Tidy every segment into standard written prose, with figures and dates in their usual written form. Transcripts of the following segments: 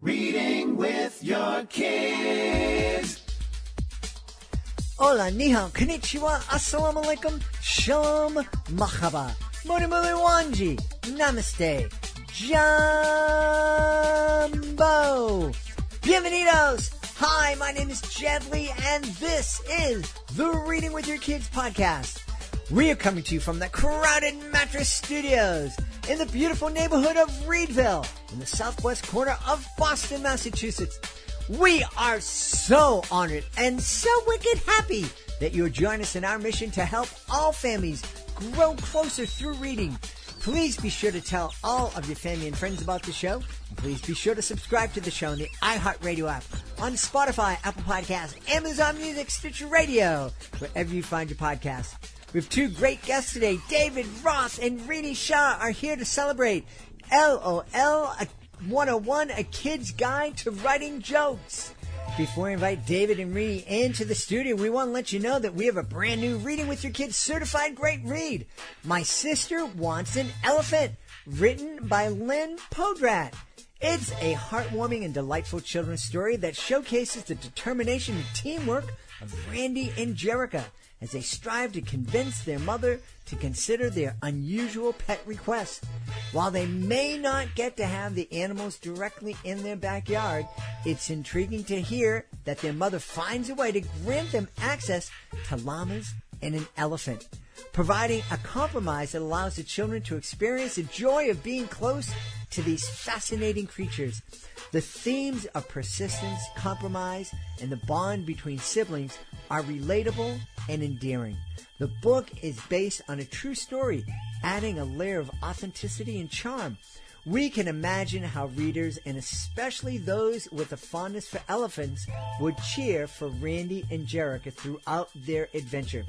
Reading with your kids. Hola, ni hao, konnichiwa, assalamu alaikum, shalom, mahaba, mori mori wanji, namaste, jumbo, bienvenidos. Hi, my name is Jed Lee, and this is the Reading with Your Kids podcast. We are coming to you from the crowded Mattress Studios in the beautiful neighborhood of Reedville in the southwest corner of Boston, Massachusetts. We are so honored and so wicked happy that you'll join us in our mission to help all families grow closer through reading. Please be sure to tell all of your family and friends about the show. And please be sure to subscribe to the show on the iHeartRadio app, on Spotify, Apple Podcasts, Amazon Music, Stitcher Radio, wherever you find your podcasts. We have two great guests today. David Roth and Rinee Shah are here to celebrate LOL 101, a kid's guide to writing jokes. Before we invite David and Rinee into the studio, we want to let you know that we have a brand new Reading with Your Kids certified great read. My Sister Wants an Elephant, written by Lynn Podrat. It's a heartwarming and delightful children's story that showcases the determination and teamwork of Randy and Jerica as they strive to convince their mother to consider their unusual pet request. While they may not get to have the animals directly in their backyard, it's intriguing to hear that their mother finds a way to grant them access to llamas and an elephant, providing a compromise that allows the children to experience the joy of being close to these fascinating creatures. The themes of persistence, compromise, and the bond between siblings are relatable and endearing. The book is based on a true story, adding a layer of authenticity and charm. We can imagine how readers, and especially those with a fondness for elephants, would cheer for Randy and Jerica throughout their adventure.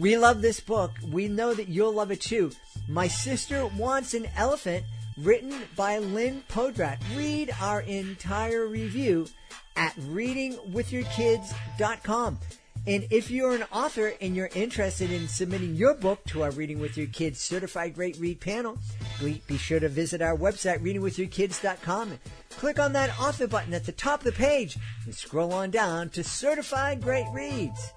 We love this book. We know that you'll love it too. My Sister Wants an Elephant, written by Lynn Podrat. Read our entire review at readingwithyourkids.com. And if you're an author and you're interested in submitting your book to our Reading with Your Kids Certified Great Read panel, be sure to visit our website, readingwithyourkids.com, and click on that author button at the top of the page and scroll on down to Certified Great Reads.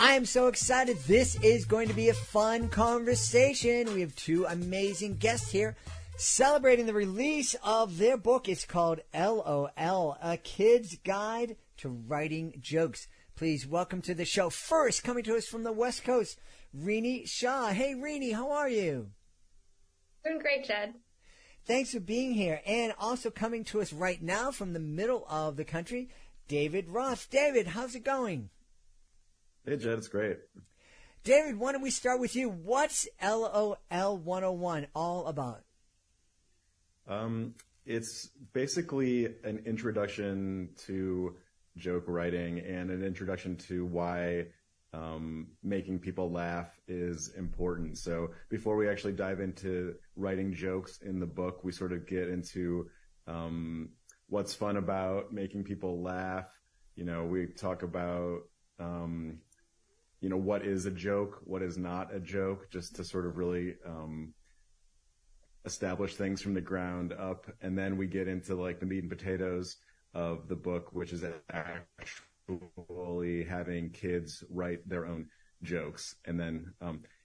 I am so excited. This is going to be a fun conversation. We have two amazing guests here celebrating the release of their book. It's called LOL, A Kid's Guide to Writing Jokes. Please welcome to the show. First, coming to us from the West Coast, Rinee Shah. Hey, Rinee, how are you? Doing great, Jed. Thanks for being here. And also coming to us right now from the middle of the country, David Roth. David, how's it going? Hey, Jed, it's great. David, why don't we start with you? What's LOL 101 all about? It's basically an introduction to joke writing and an introduction to why making people laugh is important. So before we actually dive into writing jokes in the book, we sort of get into what's fun about making people laugh. You know, we talk about what is a joke, what is not a joke, just to sort of really establish things from the ground up. And then we get into like the meat and potatoes of the book, which is actually having kids write their own jokes. And then,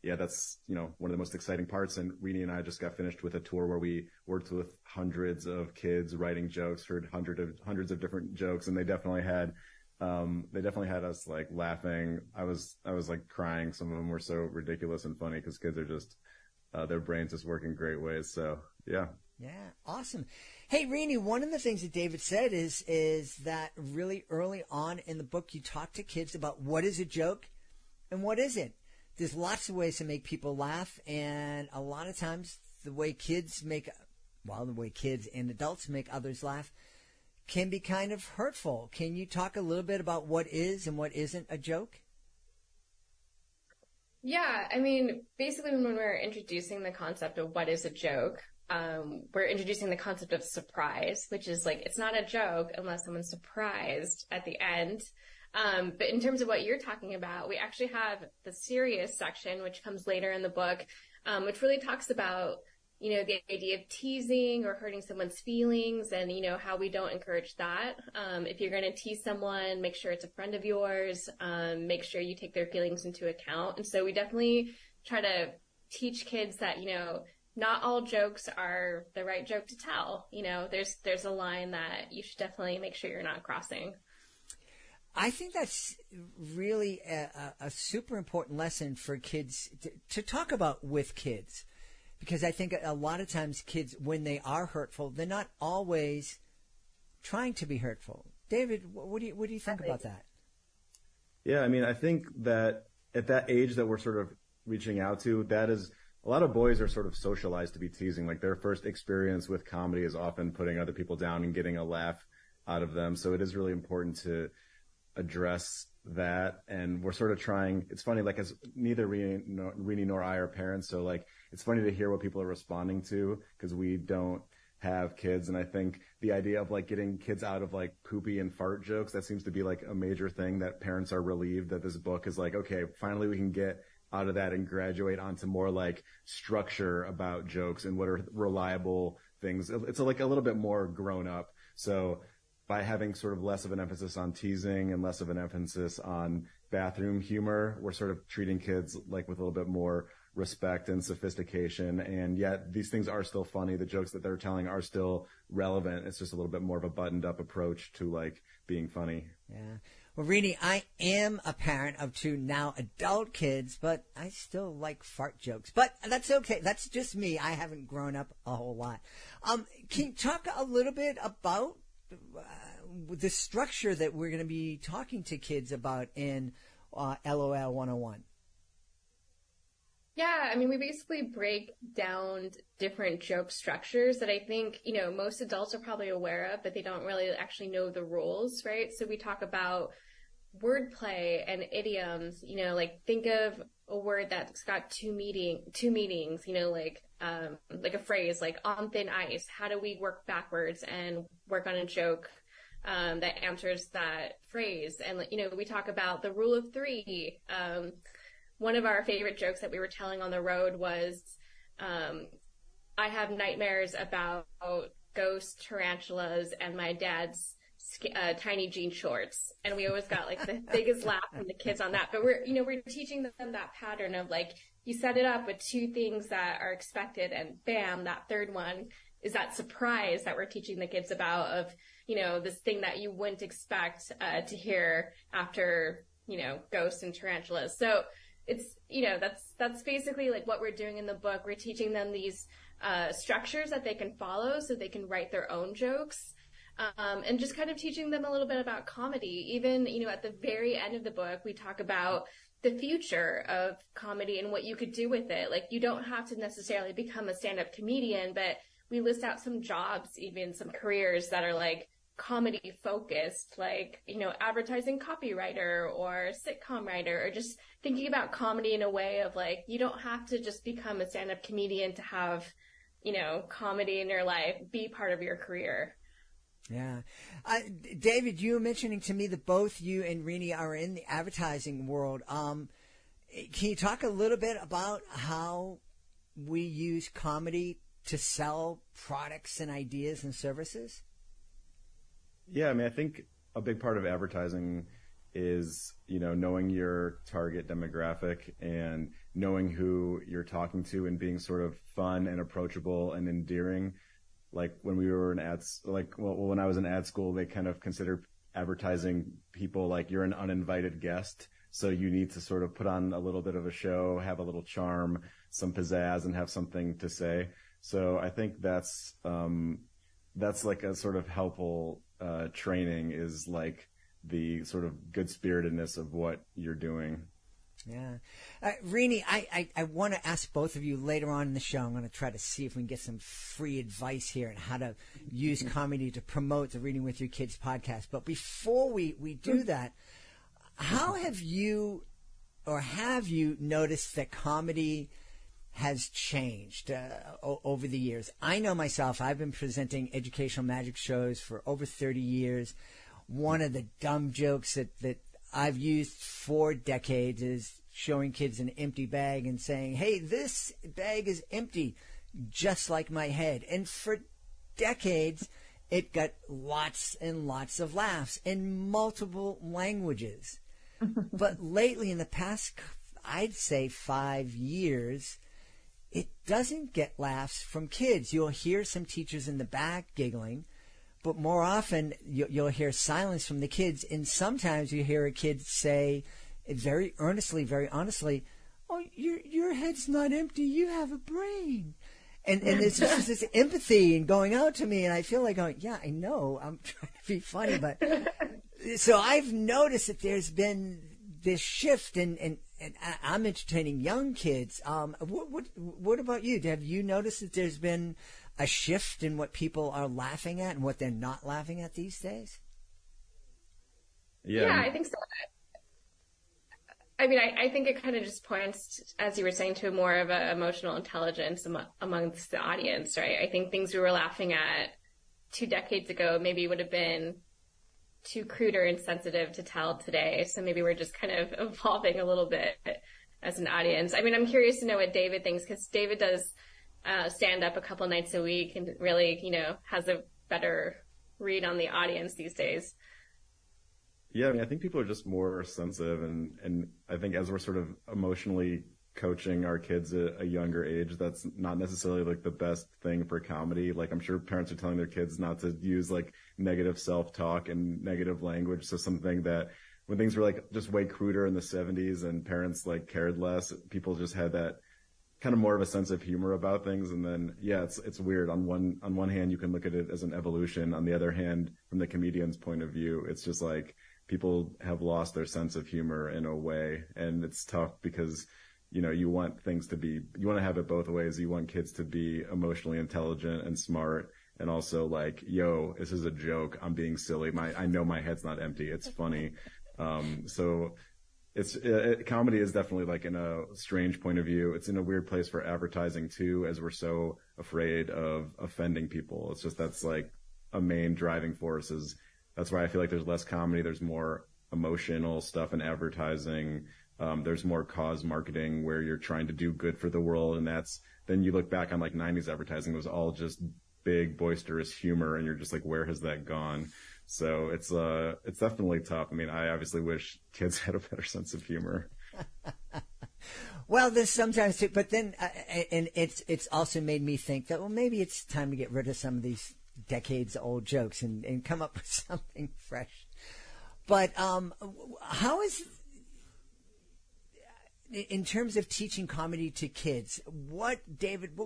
that's, one of the most exciting parts. And Rinee and I just got finished with a tour where we worked with hundreds of kids writing jokes, heard hundreds of different jokes. And they definitely had us like laughing. I was like crying. Some of them were so ridiculous and funny because kids are just, their brains just work in great ways. So, yeah. Yeah, awesome. Hey, Rinee, one of the things that David said is that really early on in the book, you talk to kids about what is a joke and what isn't. There's lots of ways to make people laugh, and a lot of times the way kids and adults make others laugh can be kind of hurtful. Can you talk a little bit about what is and what isn't a joke? Yeah, I mean, basically when we're introducing the concept of what is a joke, we're introducing the concept of surprise, which is like, it's not a joke unless someone's surprised at the end. But in terms of what you're talking about, we actually have the serious section, which comes later in the book, which really talks about, the idea of teasing or hurting someone's feelings and, how we don't encourage that. If you're going to tease someone, make sure it's a friend of yours. Make sure you take their feelings into account. And so we definitely try to teach kids that, not all jokes are the right joke to tell. There's a line that you should definitely make sure you're not crossing. I think that's really a super important lesson for kids to talk about with kids, because I think a lot of times kids, when they are hurtful, they're not always trying to be hurtful. David, what do you think about that? Yeah, I mean, I think that at that age that we're sort of reaching out to, that is, a lot of boys are sort of socialized to be teasing. Like their first experience with comedy is often putting other people down and getting a laugh out of them. So it is really important to address that. And we're sort of trying, it's funny, like as neither Rinee nor I are parents. So like, it's funny to hear what people are responding to because we don't have kids. And I think the idea of like getting kids out of like poopy and fart jokes, that seems to be like a major thing that parents are relieved that this book is like, okay, finally we can get out of that and graduate onto more like structure about jokes and what are reliable things. It's like a little bit more grown up. So by having sort of less of an emphasis on teasing and less of an emphasis on bathroom humor, we're sort of treating kids like with a little bit more respect and sophistication. And yet these things are still funny. The jokes that they're telling are still relevant. It's just a little bit more of a buttoned up approach to like being funny. Yeah. Well, Rinee, I am a parent of 2 now adult kids, but I still like fart jokes. But that's okay. That's just me. I haven't grown up a whole lot. Can you talk a little bit about the structure that we're going to be talking to kids about in LOL 101? Yeah, I mean, we basically break down different joke structures that I think, most adults are probably aware of, but they don't really actually know the rules, right? So we talk about wordplay and idioms, like think of a word that's got two meanings, like a phrase like on thin ice. How do we work backwards and work on a joke that answers that phrase? And, we talk about the rule of 3. One of our favorite jokes that we were telling on the road was, I have nightmares about ghosts, tarantulas, and my dad's tiny jean shorts. And we always got like the biggest laugh from the kids on that. But we're teaching them that pattern of like, you set it up with 2 things that are expected and bam, that third one is that surprise that we're teaching the kids about of, this thing that you wouldn't expect to hear after, ghosts and tarantulas. So it's, that's basically like what we're doing in the book. We're teaching them these structures that they can follow so they can write their own jokes. And just kind of teaching them a little bit about comedy. Even, at the very end of the book, we talk about the future of comedy and what you could do with it. Like, you don't have to necessarily become a stand-up comedian, but we list out some jobs, even some careers that are like comedy focused, like, advertising copywriter or sitcom writer, or just thinking about comedy in a way of like, you don't have to just become a stand-up comedian to have, comedy in your life be part of your career. Yeah. David, you were mentioning to me that both you and Rinee are in the advertising world. Can you talk a little bit about how we use comedy to sell products and ideas and services? Yeah, I mean, I think a big part of advertising is, knowing your target demographic and knowing who you're talking to and being sort of fun and approachable and endearing. Like when we were in when I was in ad school, they kind of consider advertising people like you're an uninvited guest. So you need to sort of put on a little bit of a show, have a little charm, some pizzazz, and have something to say. So I think that's like a sort of helpful training, is like the sort of good spiritedness of what you're doing. Yeah. Rinee, I want to ask both of you later on in the show. I'm going to try to see if we can get some free advice here on how to use comedy to promote the Reading with Your Kids podcast. But before we do that, how have you noticed that comedy has changed over the years? I know myself, I've been presenting educational magic shows for over 30 years. One of the dumb jokes that I've used for decades is showing kids an empty bag and saying, hey, this bag is empty. just like my head. And for decades, it got lots and lots of laughs in multiple languages. But lately, in the past, I'd say 5 years, it doesn't get laughs from kids. You'll hear some teachers in the back giggling, but more often you'll hear silence from the kids. And sometimes you hear a kid say very earnestly, very honestly, "Oh, your head's not empty. You have a brain." And it's just this empathy and going out to me, and I feel like going, yeah, I know, I'm trying to be funny, but so I've noticed that there's been this shift, and I'm entertaining young kids. What about you? Have you noticed that there's been a shift in what people are laughing at and what they're not laughing at these days? Yeah, I think so. I mean, I think it kind of just points, as you were saying, to more of an emotional intelligence amongst the audience, right? I think things we were laughing at 2 decades ago maybe would have been too crude or insensitive to tell today. So maybe we're just kind of evolving a little bit as an audience. I mean, I'm curious to know what David thinks, because David does stand up a couple nights a week and really, has a better read on the audience these days. Yeah, I mean, I think people are just more sensitive, and I think as we're sort of emotionally coaching our kids at a younger age, that's not necessarily like the best thing for comedy. Like, I'm sure parents are telling their kids not to use like negative self-talk and negative language. So something that when things were like just way cruder in the 70s and parents like cared less, people just had that kind of more of a sense of humor about things. And then, yeah, it's weird. On one hand, you can look at it as an evolution. On the other hand, from the comedian's point of view, it's just like people have lost their sense of humor in a way. And it's tough because, you want things to be, you want to have it both ways. You want kids to be emotionally intelligent and smart, and also like, yo, this is a joke. I'm being silly. I know my head's not empty. It's funny. So comedy is definitely like in a strange point of view. It's in a weird place for advertising too, as we're so afraid of offending people. It's just, that's like a main driving force. That's why I feel like there's less comedy. There's more emotional stuff in advertising. There's more cause marketing where you're trying to do good for the world. And then you look back on like 90s advertising, it was all just big, boisterous humor. And you're just like, where has that gone? So it's definitely tough. I mean, I obviously wish kids had a better sense of humor. Well, there's sometimes too, but then, and it's also made me think that, well, maybe it's time to get rid of some of these decades old jokes and come up with something fresh. But how is, in terms of teaching comedy to kids, David,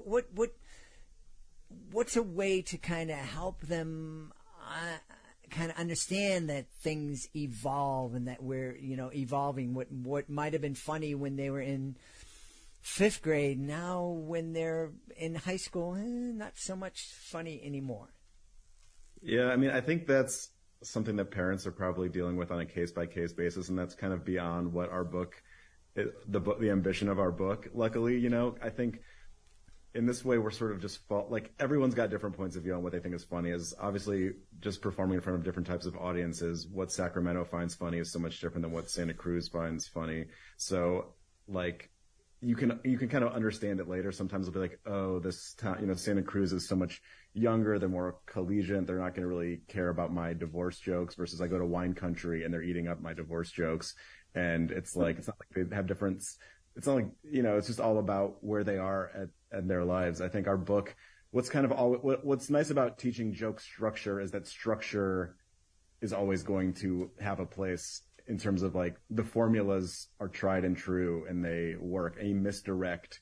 what's a way to kind of help them kind of understand that things evolve and that we're, evolving? What might have been funny when they were in 5th grade, now when they're in high school, not so much funny anymore. Yeah, I mean, I think that's something that parents are probably dealing with on a case-by-case basis, and that's kind of beyond what our book, the ambition of our book. Luckily, I think in this way we're sort of just like everyone's got different points of view on what they think is funny. Is obviously just performing in front of different types of audiences. What Sacramento finds funny is so much different than what Santa Cruz finds funny. So, like, you can kind of understand it later. Sometimes it'll be like, oh, this town, Santa Cruz is so much younger, they're more collegiate, they're not going to really care about my divorce jokes, versus I go to wine country and they're eating up my divorce jokes. And it's like, it's not like they have difference. It's not like, it's just all about where they are at their lives. I think our book, what's nice about teaching joke structure is that structure is always going to have a place in terms of like the formulas are tried and true and they work. A misdirect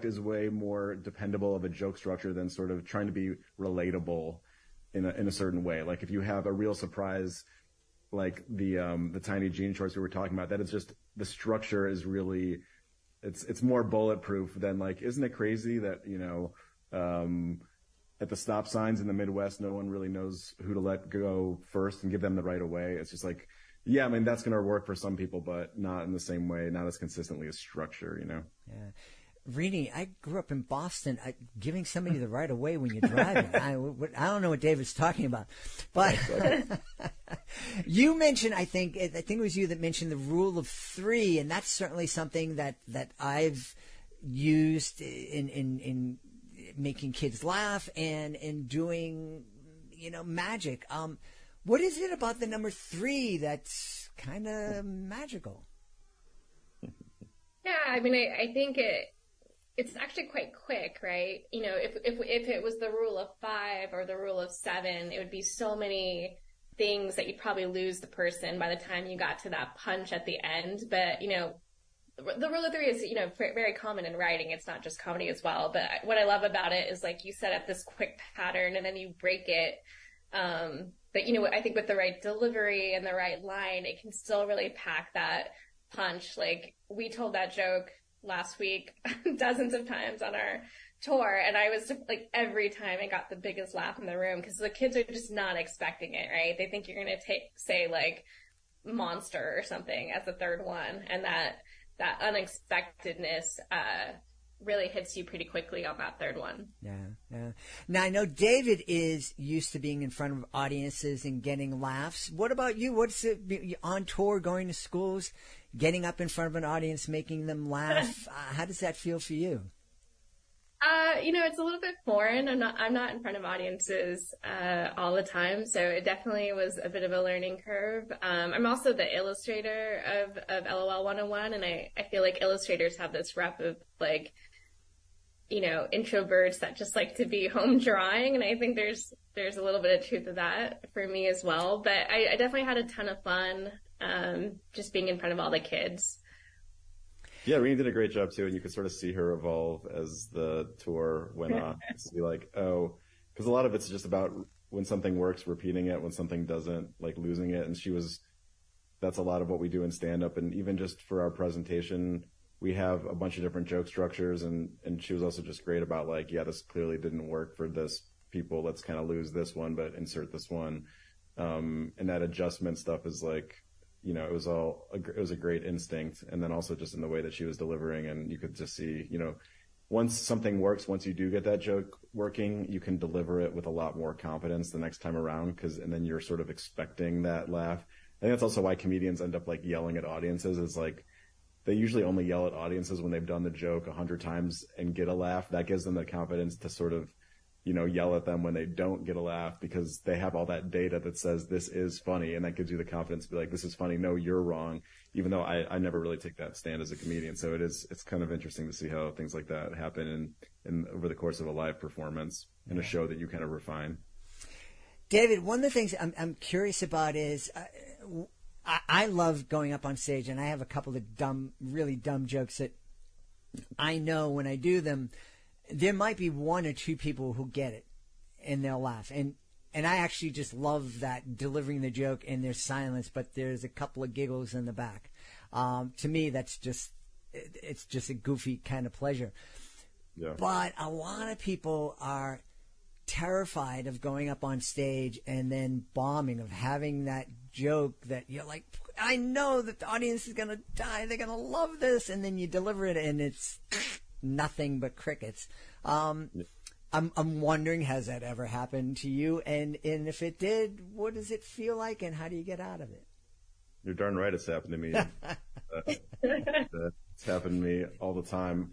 is way more dependable of a joke structure than sort of trying to be relatable in a certain way. Like if you have a real surprise, like the tiny jean shorts we were talking about, that is just, the structure is really, it's more bulletproof than like, isn't it crazy that, at the stop signs in the Midwest, no one really knows who to let go first and give them the right of way. It's just like, yeah, I mean, that's going to work for some people, but not in the same way, not as consistently as structure, Yeah. Rinee, I grew up in Boston. Giving somebody the right of way when you're driving. I don't know what David's talking about. But you mentioned, I think it was you that mentioned the rule of 3, and that's certainly something that I've used in making kids laugh and in doing, magic. What is it about the number 3 that's kind of magical? Yeah, I mean, I think it's actually quite quick, right? If it was the rule of 5 or the rule of 7, it would be so many things that you'd probably lose the person by the time you got to that punch at the end. But, the rule of 3 is, very common in writing. It's not just comedy as well. But what I love about it is like you set up this quick pattern and then you break it. But, I think with the right delivery and the right line, it can still really pack that punch. Like we told that joke last week dozens of times on our tour, and I was like, every time I got the biggest laugh in the room because the kids are just not expecting it, right? They think you're going to say like monster or something as the third one, and that unexpectedness really hits you pretty quickly on that third one. Yeah. Now, I know David is used to being in front of audiences and getting laughs. What about you? What's it on tour, going to schools, getting up in front of an audience, making them laugh? How does that feel for you? It's a little bit foreign. I'm not in front of audiences all the time, so it definitely was a bit of a learning curve. I'm also the illustrator of LOL 101, and I feel like illustrators have this rep of like, introverts that just like to be home drawing, and I think there's a little bit of truth to that for me as well. But I definitely had a ton of fun just being in front of all the kids. Yeah, Rinee did a great job too, and you could sort of see her evolve as the tour went on. To be like, because a lot of it's just about when something works, repeating it, when something doesn't, like losing it. And that's a lot of what we do in stand-up. And even just for our presentation, we have a bunch of different joke structures, and she was also just great about like, yeah, this clearly didn't work for this people. Let's kind of lose this one, but insert this one. And that adjustment stuff is like, it was a great instinct. And then also just in the way that she was delivering, and you could just see, once something works, once you do get that joke working, you can deliver it with a lot more confidence the next time around, and then you're sort of expecting that laugh. I think that's also why comedians end up like yelling at audiences, is like, they usually only yell at audiences when they've done the joke 100 times and get a laugh. That gives them the confidence to sort of, yell at them when they don't get a laugh, because they have all that data that says this is funny, and that gives you the confidence to be like, this is funny. No, you're wrong. Even though I never really take that stand as a comedian. So it's kind of interesting to see how things like that happen in over the course of a live performance in a show that you kind of refine. David, one of the things I'm curious about is I love going up on stage, and I have a couple of really dumb jokes that I know when I do them, there might be 1 or 2 people who get it and they'll laugh. And I actually just love that, delivering the joke and there's silence, but there's a couple of giggles in the back. To me, it's just a goofy kind of pleasure. Yeah. But a lot of people are terrified of going up on stage and then bombing, of having that joke that you're like, I know that the audience is going to die. They're going to love this. And then you deliver it and it's nothing but crickets. I'm wondering, has that ever happened to you? And if it did, what does it feel like, and how do you get out of it? You're darn right it's happened to me. It's happened to me all the time.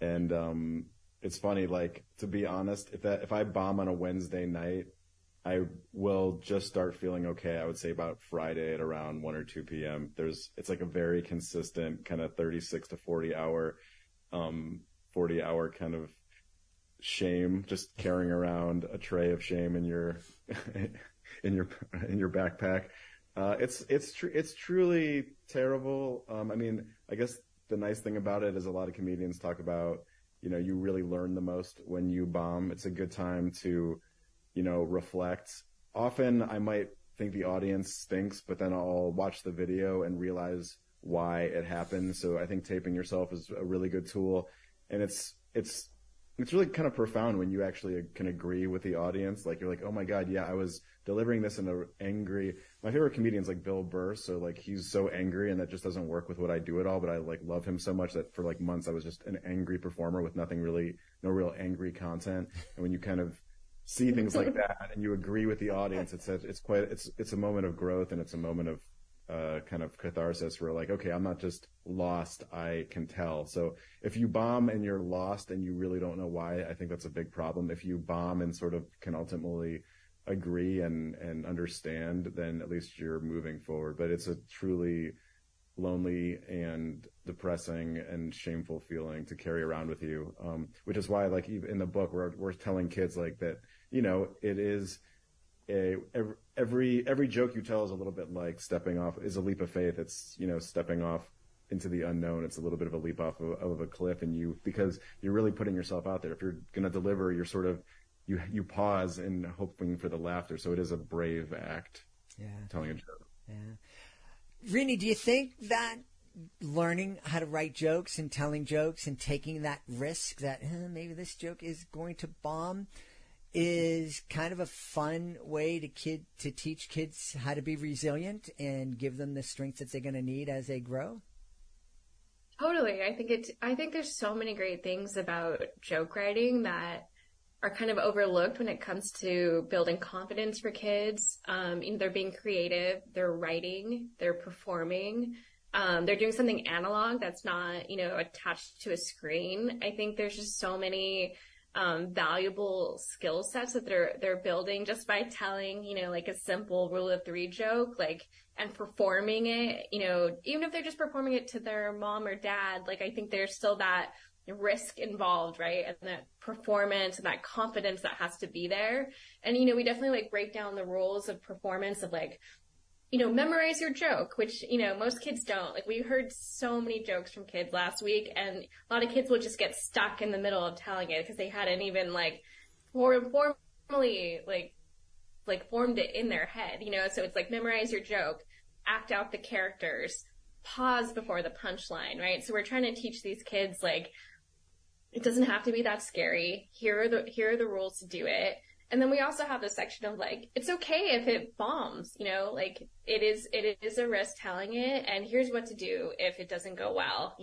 And it's funny, like, to be honest, if I bomb on a Wednesday night, I will just start feeling okay, I would say about Friday at around 1 or 2 p.m. It's like a very consistent kind of 36 to 40 hour kind of shame, just carrying around a tray of shame in your in your backpack. It's truly terrible. I mean, I guess the nice thing about it is a lot of comedians talk about, you really learn the most when you bomb. It's a good time to, reflect. Often I might think the audience stinks, but then I'll watch the video and realize why it happened. So I think taping yourself is a really good tool. And it's really kind of profound when you actually can agree with the audience. Like, you're like, oh my God, yeah, I was delivering this in an angry, my favorite comedian's like Bill Burr. So like, he's so angry, and that just doesn't work with what I do at all. But I like love him so much that for like months I was just an angry performer with no real angry content. And when you kind of see things like that and you agree with the audience, it's a moment of growth, and it's a moment of kind of catharsis where like, okay, I'm not just lost, I can tell. So if you bomb and you're lost and you really don't know why, I think that's a big problem. If you bomb and sort of can ultimately agree and understand, then at least you're moving forward. But it's a truly lonely and depressing and shameful feeling to carry around with you, which is why, like, even in the book, we're telling kids like that, you know, it is every joke you tell is a little bit like stepping off, is a leap of faith. It's, you know, stepping off into the unknown. It's a little bit of a leap off of a cliff, and because you're really putting yourself out there. If you're going to deliver, you're sort of, you pause and hoping for the laughter. So it is a brave act. Yeah. Telling a joke. Yeah. Rinee, do you think that learning how to write jokes and telling jokes and taking that risk that maybe this joke is going to bomb is kind of a fun way to teach kids how to be resilient and give them the strength that they're going to need as they grow? Totally. I think there's so many great things about joke writing that are kind of overlooked when it comes to building confidence for kids. They're being creative, they're writing, they're performing, they're doing something analog that's not, attached to a screen. I think there's just so many valuable skill sets that they're building just by telling, like a simple rule of three joke, and performing it, even if they're just performing it to their mom or dad, I think there's still that risk involved, right? And that performance and that confidence that has to be there. And, we definitely break down the rules of performance of memorize your joke, which, most kids don't. We heard so many jokes from kids last week, and a lot of kids will just get stuck in the middle of telling it because they hadn't even formally formed it in their head, so it's memorize your joke, act out the characters, pause before the punchline, right? So we're trying to teach these kids, it doesn't have to be that scary. Here are the rules to do it. And then we also have this section of it's okay if it bombs, it is a risk telling it, and here's what to do if it doesn't go well,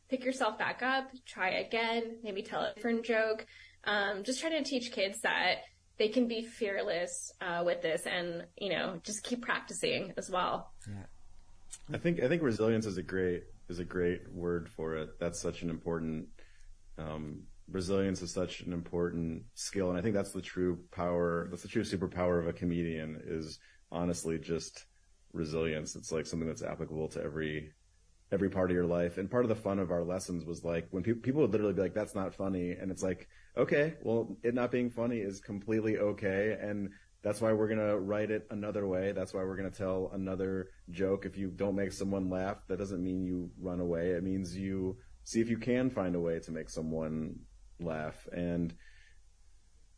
pick yourself back up, try again, maybe tell a different joke. Just trying to teach kids that they can be fearless with this, and just keep practicing as well. Yeah. I think resilience is a great word for it. That's such an important resilience is such an important skill, and I think that's the true power. That's the true superpower of a comedian, is honestly just resilience. It's something that's applicable to every part of your life. And part of the fun of our lessons was when people would literally be like, "That's not funny," and it's okay, well, it not being funny is completely okay, and that's why we're gonna write it another way. That's why we're gonna tell another joke. If you don't make someone laugh, that doesn't mean you run away. It means you see if you can find a way to make someone laugh. And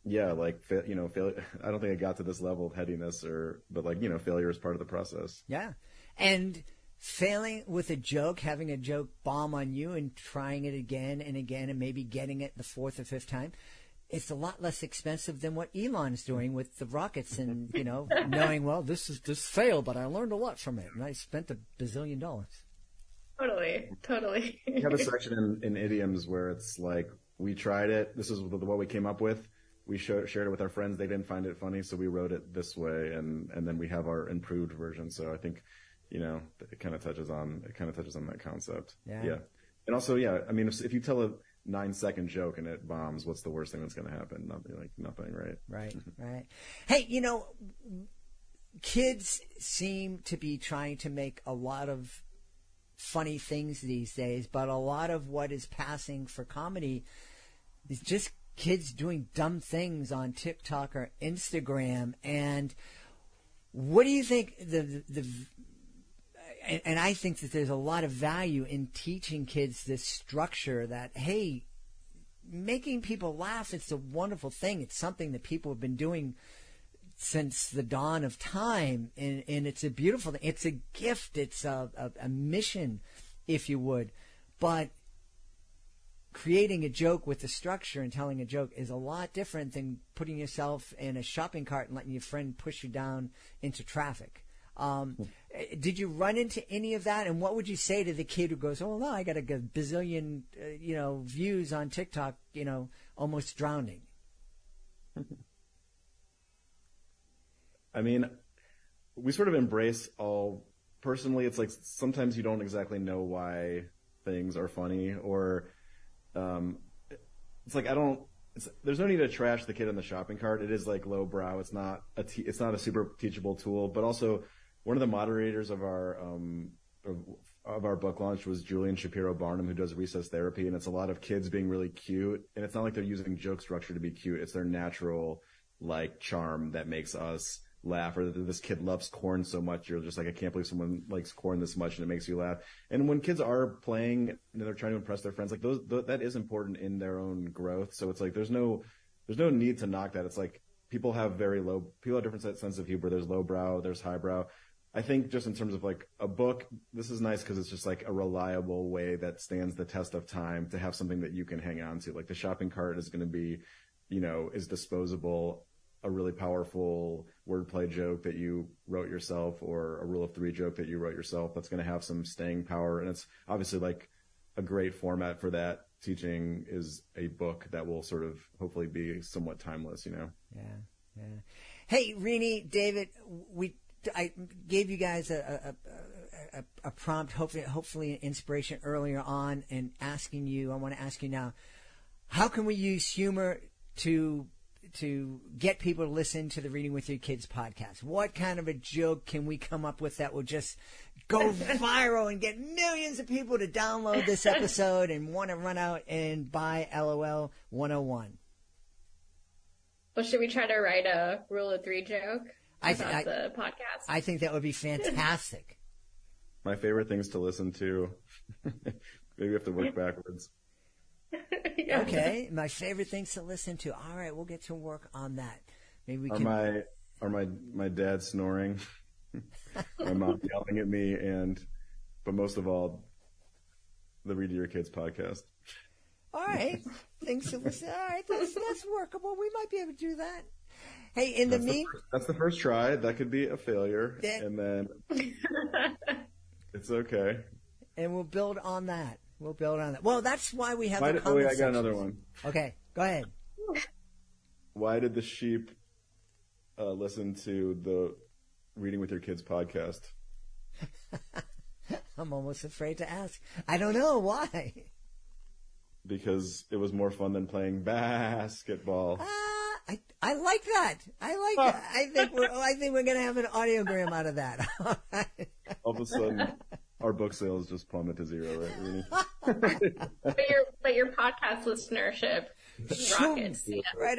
yeah, failure, I don't think I got to this level of headiness, but failure is part of the process. Yeah. And failing with a joke, having a joke bomb on you and trying it again and again and maybe getting it the fourth or fifth time, it's a lot less expensive than what Elon's doing with the rockets and, knowing, well, this failed, but I learned a lot from it and I spent $1 bazillion. Totally. We have a section in idioms where it's we tried it. This is what we came up with. We shared it with our friends. They didn't find it funny, so we wrote it this way, and then we have our improved version. So I think, it kind of touches on that concept. Yeah. And also, if you tell a 9-second joke and it bombs, what's the worst thing that's going to happen? Nothing, right? Right. Hey, kids seem to be trying to make a lot of funny things these days, but a lot of what is passing for comedy is just kids doing dumb things on TikTok or Instagram. And what do you think and I think that there's a lot of value in teaching kids this structure that, hey, making people laugh, it's a wonderful thing. It's something that people have been doing since the dawn of time, and it's a beautiful thing. It's a gift. It's a mission, if you would. But creating a joke with the structure and telling a joke is a lot different than putting yourself in a shopping cart and letting your friend push you down into traffic. Did you run into any of that? And what would you say to the kid who goes, "Oh no, I got a bazillion, views on TikTok, almost drowning"? I mean, we sort of embrace all personally, it's like sometimes you don't exactly know why things are funny, or it's like there's no need to trash the kid in the shopping cart. It is like lowbrow. It's not a super teachable tool. But also, one of the moderators of our book launch was Julian Shapiro Barnum, who does recess therapy, and it's a lot of kids being really cute. And it's not like they're using joke structure to be cute. It's their natural like charm that makes us laugh. Or this kid loves corn so much, you're just like, I can't believe someone likes corn this much, and it makes you laugh. And when kids are playing and they're trying to impress their friends, like that is important in their own growth. So it's like there's no need to knock that. It's like people have different sense of humor. There's lowbrow, there's highbrow. I think just in terms of like a book, this is nice because it's just like a reliable way that stands the test of time to have something that you can hang on to. Like the shopping cart is going to be, is disposable. A really powerful wordplay joke that you wrote yourself, or a rule of three joke that you wrote yourself, that's going to have some staying power. And it's obviously like a great format for that. Teaching is a book that will sort of hopefully be somewhat timeless, Yeah. Hey, Rinee, David, I gave you guys a prompt, hopefully an inspiration earlier on, and I want to ask you now, how can we use humor to get people to listen to the Reading with Your Kids podcast? What kind of a joke can we come up with that will just go viral and get millions of people to download this episode and want to run out and buy LOL 101? Well, should we try to write a rule of three joke about the podcast? I think that would be fantastic. My favorite things to listen to. Maybe we have to work backwards. Yeah. Okay, my favorite things to listen to. All right, we'll get to work on that. Maybe we can. Are my dad snoring, my mom yelling at me, but most of all, the Read to Your Kids podcast. All right, things to listen. All right, that's workable. We might be able to do that. Hey, that's the first try. That could be a failure, and then it's okay. And we'll build on that. Well, that's why we have the comment I got section. another one. Okay, go ahead. Why did the sheep listen to the Reading with Your Kids podcast? I'm almost afraid to ask. I don't know. Why? Because it was more fun than playing basketball. I like that. That. I think we're gonna have an audiogram out of that. All of a sudden, our book sales just plummet to zero, right, Rinee? but your podcast listenership rockets. Yeah. Right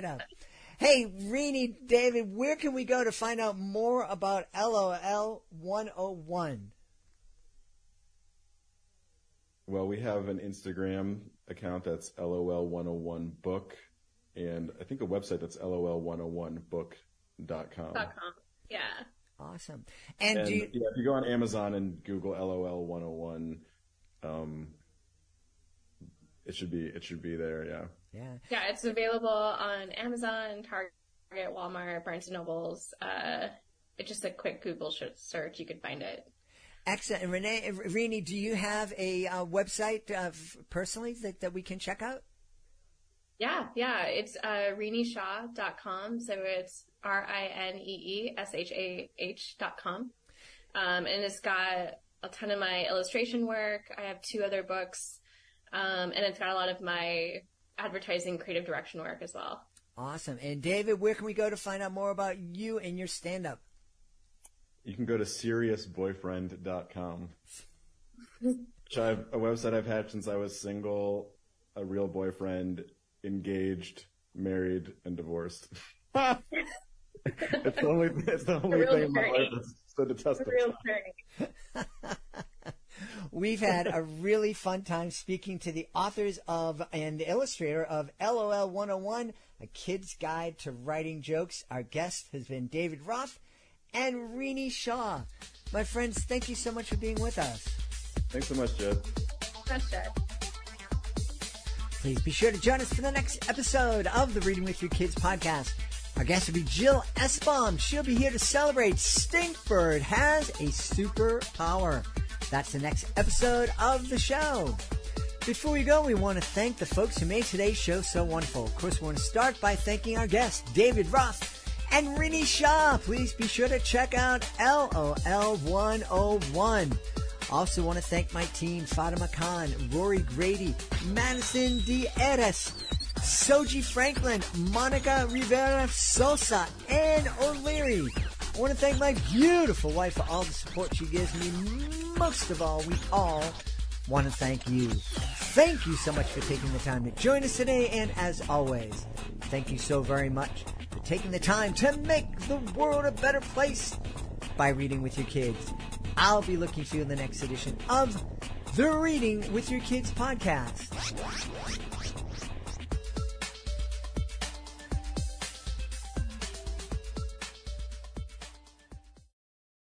up. Hey, Rinee, David, where can we go to find out more about LOL 101? Well, we have an Instagram account that's LOL101book, and I think a website that's LOL101book.com. Yeah. Awesome. And if you go on Amazon and Google LOL101, it should be there. Yeah. Yeah, it's available on Amazon, Target, Walmart, Barnes and Nobles. It's just a quick Google search. You could find it. Excellent. And Rinee, do you have a website personally that we can check out? Yeah. It's RineeShah.com. So it's RineeShah.com. And it's got a ton of my illustration work. I have 2 other books. And it's got a lot of my advertising creative direction work as well. Awesome. And David, where can we go to find out more about you and your stand-up? You can go to seriousboyfriend.com, which a website I've had since I was single, a real boyfriend, engaged, married, and divorced. It's the only thing in my life that's so detestable. We've had a really fun time speaking to the authors of and the illustrator of LOL 101, A Kid's Guide to Writing Jokes. Our guest has been David Roth and Rinee Shah. My friends, thank you so much for being with us. Thanks so much, Jed. Thanks, Jed. Please be sure to join us for the next episode of the Reading with Your Kids podcast. Our guest will be Jill Esbaum. She'll be here to celebrate Stinkbird Has a Superpower. That's the next episode of the show. Before we go, we want to thank the folks who made today's show so wonderful. Of course, we want to start by thanking our guest, David Roth, and Rinee Shah. Please be sure to check out LOL101. Also want to thank my team, Fatima Khan, Rory Grady, Madison Dieras, Soji Franklin, Monica Rivera Sosa, and O'Leary. I want to thank my beautiful wife for all the support she gives me. Most of all, we all want to thank you. Thank you so much for taking the time to join us today, and as always, thank you so very much for taking the time to make the world a better place by reading with your kids. I'll be looking for you in the next edition of the Reading with Your Kids podcast.